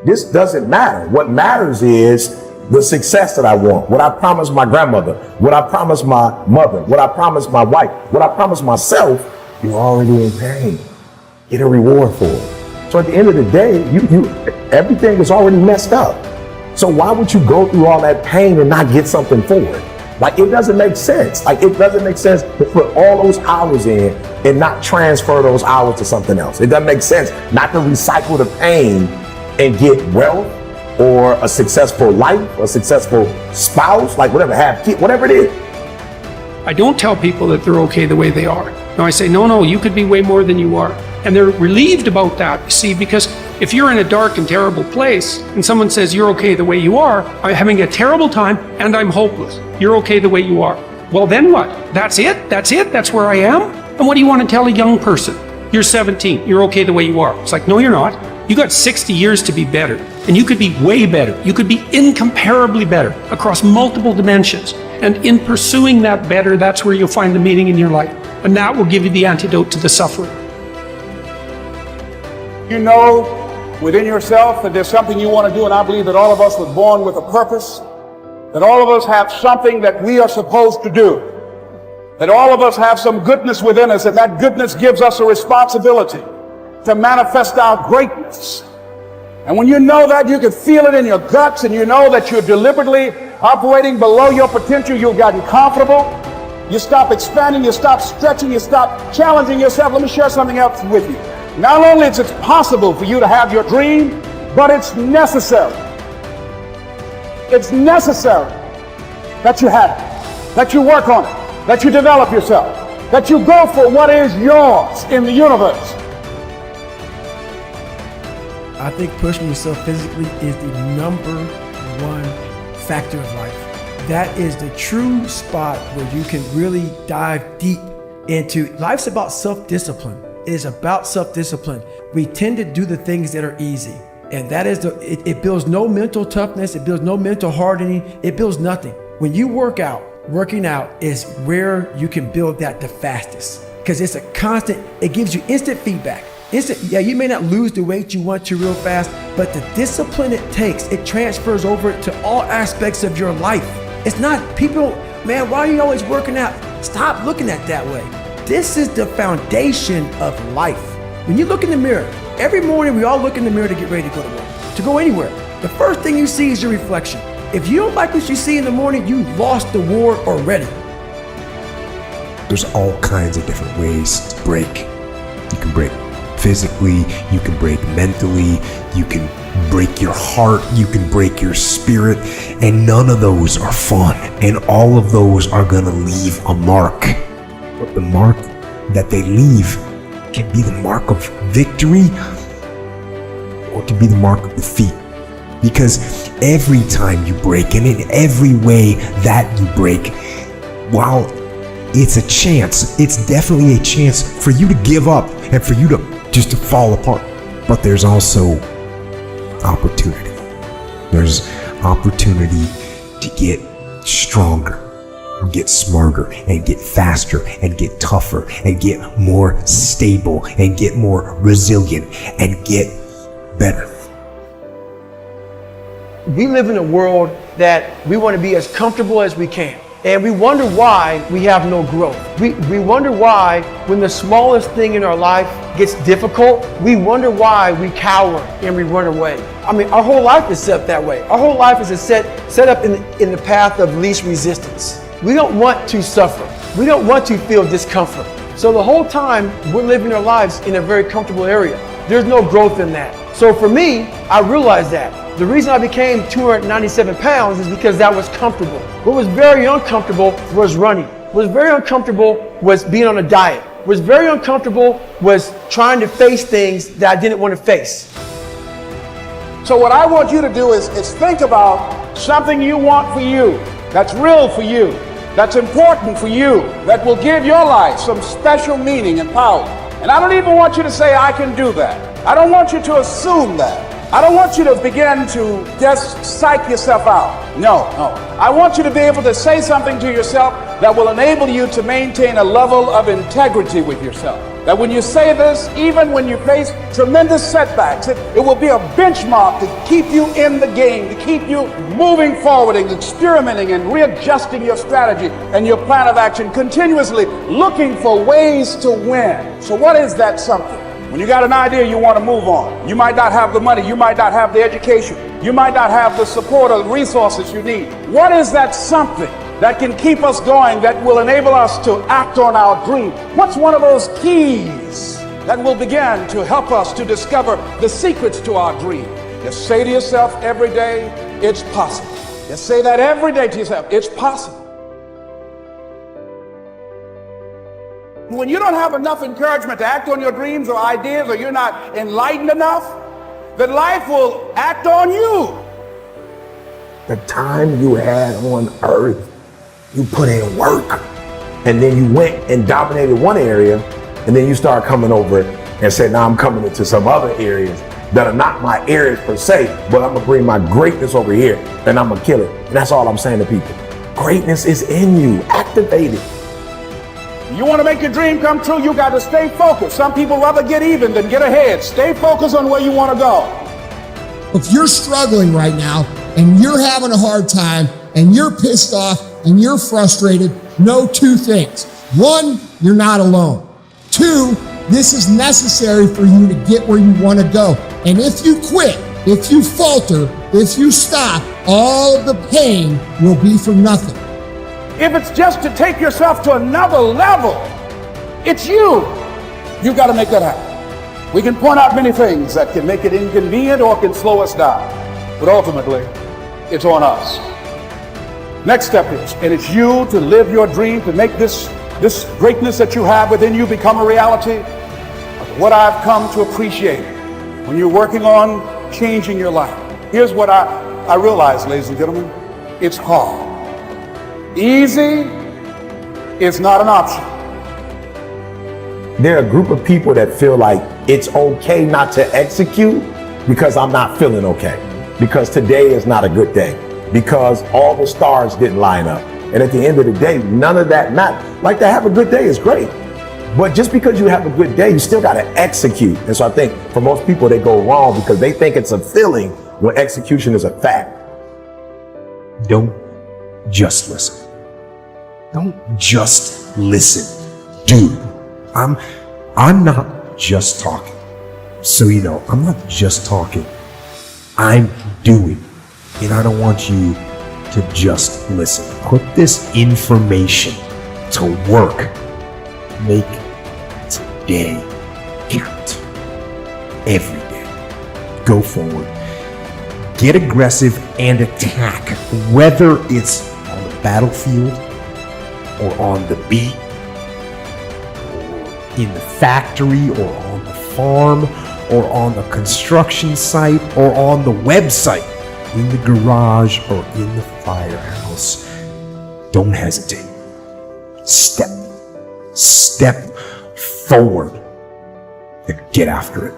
this doesn't matter. What matters is the success that I want, what I promised my grandmother, what I promised my mother, what I promised my wife, what I promised myself. You're already in pain. Get a reward for it. So at the end of the day, everything is already messed up. So why would you go through all that pain and not get something for it? Like, it doesn't make sense. Like, it doesn't make sense to put all those hours in and not transfer those hours to something else. It doesn't make sense not to recycle the pain and get wealth or a successful life, a successful spouse, like whatever, have kids, whatever it is. I don't tell people that they're okay the way they are. No, I say, no, you could be way more than you are. And they're relieved about that, you see, because if you're in a dark and terrible place and someone says you're okay the way you are, I'm having a terrible time and I'm hopeless. You're okay the way you are. Well, then what? That's it? That's where I am? And what do you want to tell a young person? You're 17, you're okay the way you are. It's like, no, you're not. You got 60 years to be better, and you could be way better. You could be incomparably better across multiple dimensions. And in pursuing that better, that's where you'll find the meaning in your life. And that will give you the antidote to the suffering. You know within yourself that there's something you want to do, and I believe that all of us were born with a purpose, that all of us have something that we are supposed to do, that all of us have some goodness within us, and that goodness gives us a responsibility to manifest our greatness. And when you know that, you can feel it in your guts, and you know that you're deliberately operating below your potential. You've gotten comfortable. You stop expanding, you stop stretching, you stop challenging yourself. Let me share something else with you. Not only is it possible for you to have your dream, but it's necessary. It's necessary that you have it, that you work on it, that you develop yourself, that you go for what is yours in the universe. I think pushing yourself physically is the number one factor of life. That is the true spot where you can really dive deep into. Life's about self-discipline. It is about self-discipline. We tend to do the things that are easy. And that is it builds no mental toughness. It builds no mental hardening. It builds nothing. When you working out is where you can build that the fastest. Because it's a constant, it gives you instant feedback. Yeah, you may not lose the weight you want to real fast, but the discipline it takes, it transfers over to all aspects of your life. It's not people, man, why are you always working out? Stop looking at it that way. This is the foundation of life. When you look in the mirror, every morning we all look in the mirror to get ready to go to work, to go anywhere. The first thing you see is your reflection. If you don't like what you see in the morning, you lost the war already. There's all kinds of different ways to break. You can break physically, you can break mentally, you can break your heart, you can break your spirit, and none of those are fun, and all of those are gonna leave a mark. But the mark that they leave can be the mark of victory or it can be the mark of defeat. Because every time you break, and in every way that you break, while it's a chance, it's definitely a chance for you to give up and for you to just to fall apart. But there's also opportunity. There's opportunity to get stronger, and get smarter, and get faster, and get tougher, and get more stable, and get more resilient, and get better. We live in a world that we want to be as comfortable as we can. And we wonder why we have no growth. We wonder why when the smallest thing in our life gets difficult, we wonder why we cower and we run away. I mean, our whole life is set up that way. Our whole life is set up in the path of least resistance. We don't want to suffer. We don't want to feel discomfort. So the whole time we're living our lives in a very comfortable area. There's no growth in that. So for me, I realized that. The reason I became 297 pounds is because that was comfortable. What was very uncomfortable was running. What was very uncomfortable was being on a diet. What was very uncomfortable was trying to face things that I didn't want to face. So what I want you to do is think about something you want for you, that's real for you, that's important for you, that will give your life some special meaning and power. And I don't even want you to say, I can do that. I don't want you to assume that. I don't want you to begin to just psych yourself out. No. I want you to be able to say something to yourself that will enable you to maintain a level of integrity with yourself. That when you say this, even when you face tremendous setbacks, it will be a benchmark to keep you in the game, to keep you moving forward and experimenting and readjusting your strategy and your plan of action, continuously looking for ways to win. So what is that something? When you got an idea you want to move on, you might not have the money, you might not have the education, you might not have the support or resources you need. What is that something that can keep us going, that will enable us to act on our dream? What's one of those keys that will begin to help us to discover the secrets to our dream? Just say to yourself every day, it's possible. Just say that every day to yourself, it's possible. When you don't have enough encouragement to act on your dreams or ideas, or you're not enlightened enough, then life will act on you. The time you had on earth, you put in work, and then you went and dominated one area, and then you start coming over and said, now I'm coming into some other areas that are not my areas per se, but I'm gonna bring my greatness over here and I'm gonna kill it. And that's all I'm saying to people. Greatness is in you, activate it. You want to make your dream come true, you got to stay focused. Some people rather get even than get ahead. Stay focused on where you want to go. If you're struggling right now and you're having a hard time and you're pissed off and you're frustrated, know two things. One, you're not alone. Two, this is necessary for you to get where you want to go. And if you quit, if you falter, if you stop, all of the pain will be for nothing. If it's just to take yourself to another level, it's you. You've got to make that happen. We can point out many things that can make it inconvenient or can slow us down, but ultimately, it's on us. Next step is, and it's you to live your dream, to make this greatness that you have within you become a reality. What I've come to appreciate when you're working on changing your life. Here's what I realize, ladies and gentlemen, it's hard. Easy is not an option. There are a group of people that feel like it's okay not to execute because I'm not feeling okay, because today is not a good day, because all the stars didn't line up. And at the end of the day, none of that matters. Like, to have a good day is great, but just because you have a good day, you still got to execute. And so I think for most people, they go wrong because they think it's a feeling when execution is a fact. Don't just listen. Don't just listen. Do. I'm not just talking. So you know, I'm not just talking. I'm doing. And I don't want you to just listen. Put this information to work. Make today count. Every day. Go forward. Get aggressive and attack, whether it's on the battlefield or on the beat, or in the factory, or on the farm, or on the construction site, or on the website, in the garage, or in the firehouse. Don't hesitate. Step forward and get after it.